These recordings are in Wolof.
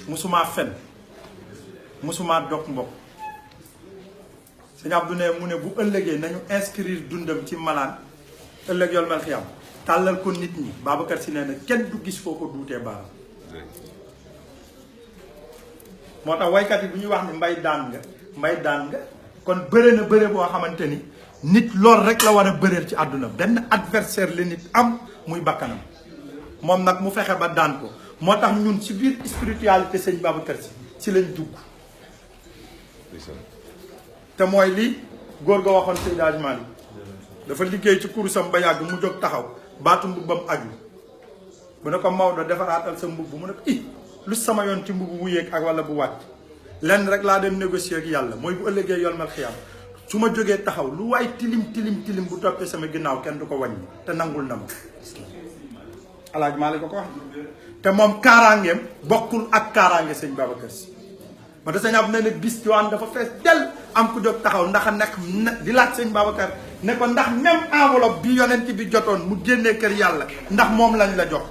musuma fen musuma dog mbokk sëñ Abdou ne mu ne bu ëllëgee nañu inscrire dundam ci malaan ëllëg yol mel xiyam tàllal ko nit ñi Babacar Sy nee na kenn du gis foo ko duutee baaraam moo tax waykat yi bu ñuy wax ni mbay daan nga kon bëre na bëre boo xamante ni nit lool rek la war a bëreel ci àdduna benn adversaire la nit am muy bakkanam moom nag mu fexe ba daan ko moo tax ñun ci biir spiritualité sëñ Babacar Sy ci lañ dugg te mooy li góor ga waxoon Seydi Hadji Malick dafa liggéey ci kurusam ba yàgg mu jóg taxaw baatu mbubbam aju bu ne ko Maodo defaraatal sa mbubb mu ne ko lu sama yoon ci mbubb bu yéeg ak wala bu wàcc lenn rek laa dem négocier ak yàlla mooy bu ëllëgee yolmal xiyam su ma jógee taxaw lu waay tilim bu toppee sama ginnaaw kenn du ko wàññi te nangul na ma Alaaji Malick ko wax te moom kaaraangeem bokkul ak kaaraange sëñ Babacar Sy ma da sëñ ab ne bis diwaan dafa fees del am ku jóg taxaw ndax nekk di laaj sëñ Babacar ne ko ndax même enveloppe bi yonent bi jotoon mu génnee kër yàlla ndax moom lañ la jox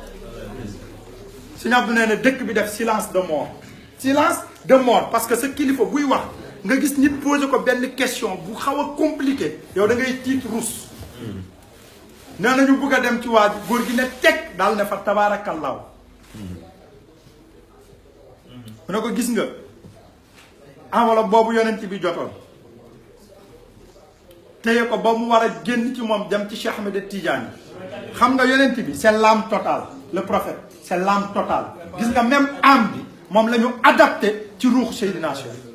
sëñ Abdou nee na dëkk bi def silence de mort parce que sa kilifa buy wax nga gis nit posé ko benn question bu xaw a compliqué yow da ngay tiit rus nee nañu bëgg a dem ci waa ji góor gi ne teg daal ne fa tabaarakallaahu mu ne ko gis nga enveloppe boobu yonent bi jotoon téye ko ba mu war a génn ci moom dem ci Cheikh Ahmed Tidiane xam nga yonent bi c'est l'âme totale le prophète c'est l'âme totale gis nga même âme bi moom la ñu adapté ci ruux Seydina Cheikh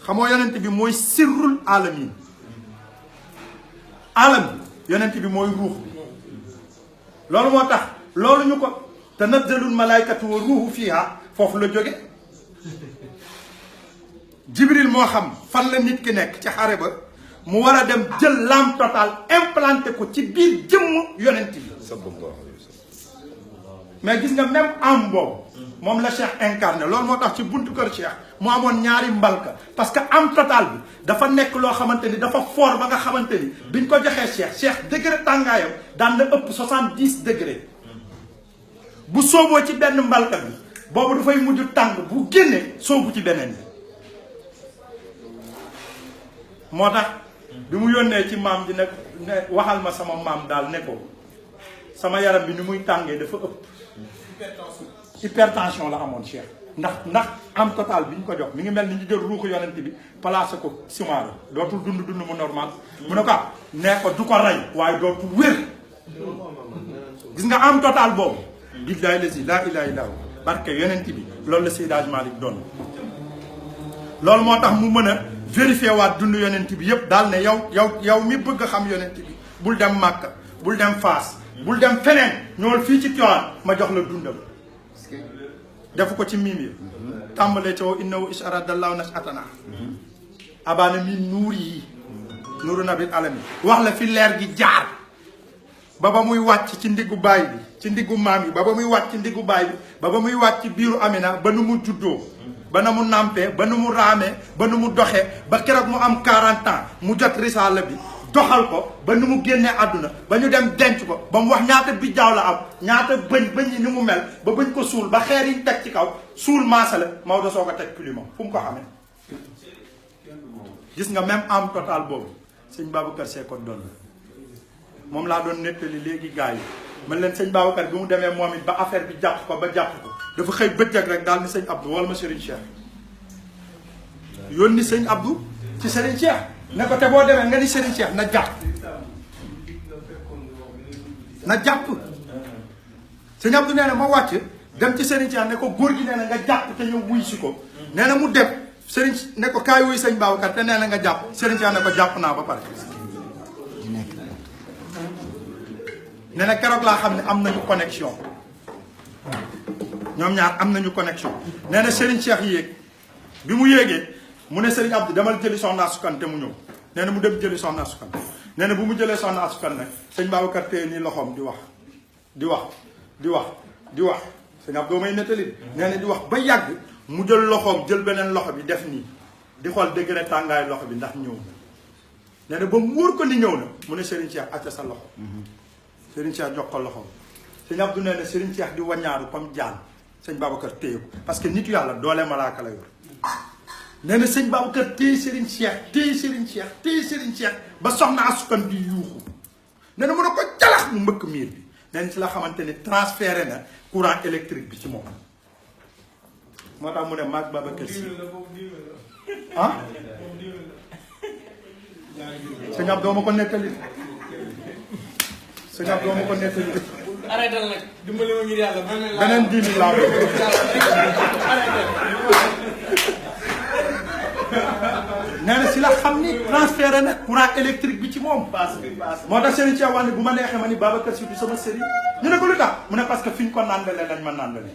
xamoo yonent bi mooy sirrul alamin alam yonent bi mooy ruux bi loolu moo tax loolu ñu ko tanazzalul malaykatu wa ruuhu fiha foofu la jóge Jibril moo xam fan la nit ki nekk ci xare ba mu war a dem jël l'âme totale implanté ko ci biir jëmm yonent bi mais gis nga même âme boobu moom la Cheikh incarné loolu moo tax ci buntu kër Cheikh mu amoon ñaari mbalka parce que âme totale bi dafa nekk loo xamante ni dafa fort ba nga xamante ni biñ ko joxee Cheikh degré tàngaayam daan na ëpp 70 degré bu sooboo ci benn mbalka bi boobu dafay mujj tàng bu génnee soobu ci beneen bi moo tax bi mu yónnee ci maam ji ne waxal ma sama maam daal ne ko sama yaram bi ni muy tàngee dafa ëpp hypertension la amoon Cheikh ndax am total bi ñu ko jox mi ngi mel ni ñu jël ruuxu yonent bi placé ko simaaro dootul dund mu normal mu ne ko nee ko du ko rey waaye dootul wér gis nga am total boobu billahi lazi laa ilaaha illa hu barke yonent bi loolu la Seydi Hadji Malick doon loolu moo tax mu mën a vérifier waat dund yonent bi yépp daal ne yow mi bëgg a xam yonent bi bul dem Màkka bul dem Faas bul dem feneen ñool fii ci Tiwaawan ma jox la dundam defu ko ci miim yi tàmbalee ca wow innahu isharadallahu nashatana abana min nuur yi nuuru nabil alamin wax la fi leer gi jaar ba muy wàcc ci ndiggu baay bi ci ndiggu maam yi ba muy wàcc ci ndiggu baay bi ba muy wàcc ci biiru Amina ba nu mu juddoo ba na mu nàmpee ba nu mu raamee ba nu mu doxee ba keroog mu am 40 ans mu jot risaala bi doxal ko ba nu mu génnee àdduna ba ñu dem denc ko ba mu wax ñaata bijjaaw la am ñaata bëñ yi ni mu mel ba bëñ ko suul ba xeer yi teg ci kaw suul maasale Maodo soo ko teg pilima fu mu ko xamee gis nga même am total boobu sëñ Babacar Sy ko doon moom laa doon nettali léegi gars yi man leen sëñ Babacar bi mu demee moom it ba affaire bi jàpp ko dafa xëy bëccëg rek daal ni sëñ Abdou wala ma Serigne Cheikh yónni sëñ Abdou ci Serigne Cheikh ne ko te boo demee nga ni Serigne Cheikh na jàpp sëñ Abdou nee na ma wàcc dem ci Serigne Cheikh ne ko góor gi nee na nga jàpp te ñëw wuy si ko nee na mu dem Serigne ne ko kaay wuy sëñ Babacar te nee na nga jàpp Serigne Cheikh ne ko jàpp naa ba pare nee na keroog laa xam ne am nañu connexion ñoom ñaar am nañu connexion nee na Serigne Cheikh yéeg bi mu yéegee mu ne Serigne Abdou demal jëli soxna Asukkan te mu ñëw nee na mu dem jëli soxna Asukkan nee na bu mu jëlee soxna Asukkan nag sëñ Babacar téye nii loxoom di wax sëñ Abdou may nettali nee na di wax ba yàgg mu jël loxoom jël beneen loxo bi def nii di xool degré tàngaay loxo bi ndax ñëw na nee na ba mu wóor ko ni ñëw na mu ne Serigne Cheikh acca sa loxo Serigne Cheikh jox ko loxoom sëñ Abdou nee na Serigne Cheikh di waññaaru comme jaan sëñ Babacar téye ko parce que nitu yàlla doole malaaka la yor nee na sëñ Babacar téye Serigne Cheikh téye Serigne Cheikh téye Serigne Cheikh ba soxna asukan di yuuxu nee na mën a ko jalax mu mbëkk miir bi nee na ci la xamante ni transféré na courant électrique bi ci moom moo tax mu ne maag Babacar si ah sëñ Abdou ma ko nettali sëñ Abdou ma ko nettali arrêté nag dimbali ma ngir yàlla beneen diini laa nee na si la xam ni transféré na courant électrique bi ci moom moo tax Serigne Cheikh wax ne bu ma neexee ma ni Babacar Sy du sama sëriñ ñu ne ko lu tax mu ne parce que fi ñu ko nàndalee lañ ma nàndalee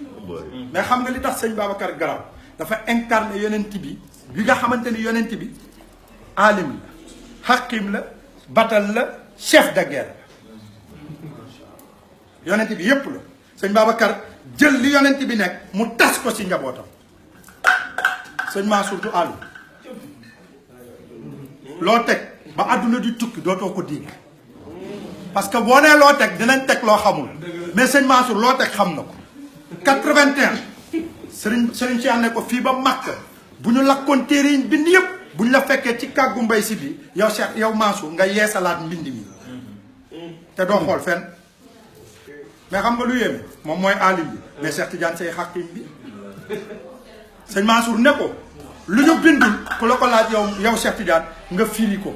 mais xam nga li tax sëñ Babacar garab dafa incarné yonent bi nga xamante ni yonent bi alim la xaqim la batal la chef de guerre yonent bi yépp la sëñ Babacar jël li yonent bi nekk mu tas ko ci njabootam sëñ Mansour du alim loo teg ba àdduna di tukki dootoo ko dégg parce que boo nee loo teg dinañ teg loo xamul mais sëñ Mansour loo teg xam na ko 81 Serigne Cheikh ne ko fii ba Makka bu ñu lakkoon téere yi bind yëpp bu ñu la fekkee ci kàggu mbay si bi yow Cheikh yow Mansour nga yeesalaat mbind mi te doo xool fenn mais xam nga lu yéeme moom mooy alim bi mais Cheikh Tidiane say xaqim bi sëñ Mansour ne ko lu ñu bindul ku la ko laaj yow Cheikh Tidiane nga firi ko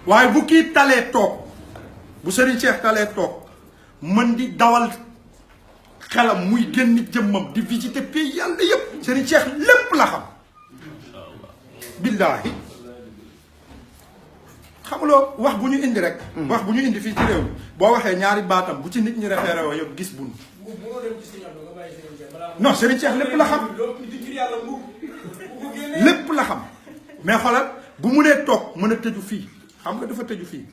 waaye bu kii talee toog bu Serigne Cheikh talee toog mën di dawal xelam muy génn jëmmam di visiter pays yàlla yépp Serigne Cheikh lépp la xam billaahi xamuloo wax bu ñu indi rek wax bu ñu indi fii ci réew mi boo waxee ñaari baatam bu ci nit ñi référé woo yow gis bun non Serigne Cheikh lépp la xam lépp la xam mais xoolal bu mu nee toog mën a tëju fii xam nga dafa tëju fii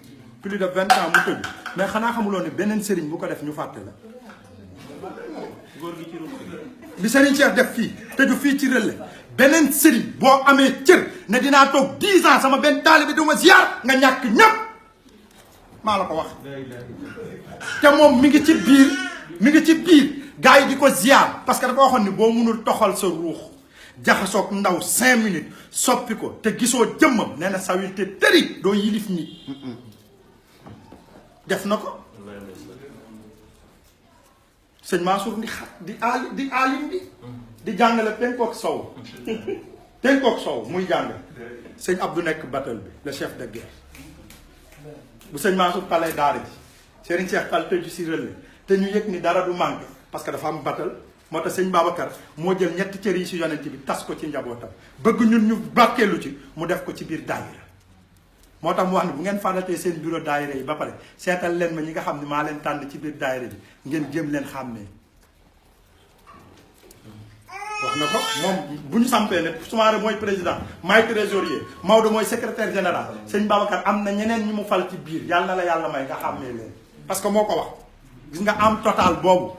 plus de 20 ans mu tëju mais xanaa xamuloo ne beneen Serigne bu ko def ñu fàtte la bi Serigne Cheikh def fii tëju fii ci Relais beneen Serigne boo amee cër ne dinaa toog 10 ans sama benn taalibe du ma ziar nga ñàkk ñëpp maa la ko wax te moom mi ngi ci biir gars yi di ko ziar parce que dafa waxoon ni boo mënul toxal sa ruux jaxasoog ndaw 5 minutes soppi ko te gisoo jëmmam nee na sawilté tëri doo yilif nit def na ko sëñ Mansour di alim bi di jàngale penkook sow muy jàngale sëñ Abdou nekk batal bi le chef de guerre bu sëñ Mansour talee daara ji Serigne Cheikh tal tëju si Relais te ñu yëg ni dara du manqué parce que dafa am batal moo tax sëñ Babacar moo jël ñetti cër yi si yonent bi tas ko ci njabootam bëgg ñun ñu bàkkeelu ci mu def ko ci biir daayira moo tax mu wax ne bu ngeen fàndatee seen bureau daayira yi ba pare seetal leen ma ñi nga xam ne maa leen tànn ci biir daayira bi ngeen jéem leen xàmmee wax na ko moom bu ñu sampee ne Soumaré mooy président maay trésorier Maodo mooy secrétaire général sëñ Babacar am na ñeneen ñu mu fal ci biir yàlla na la yàlla may nga xàmmee leen parce que moo ko wax gis nga am total boobu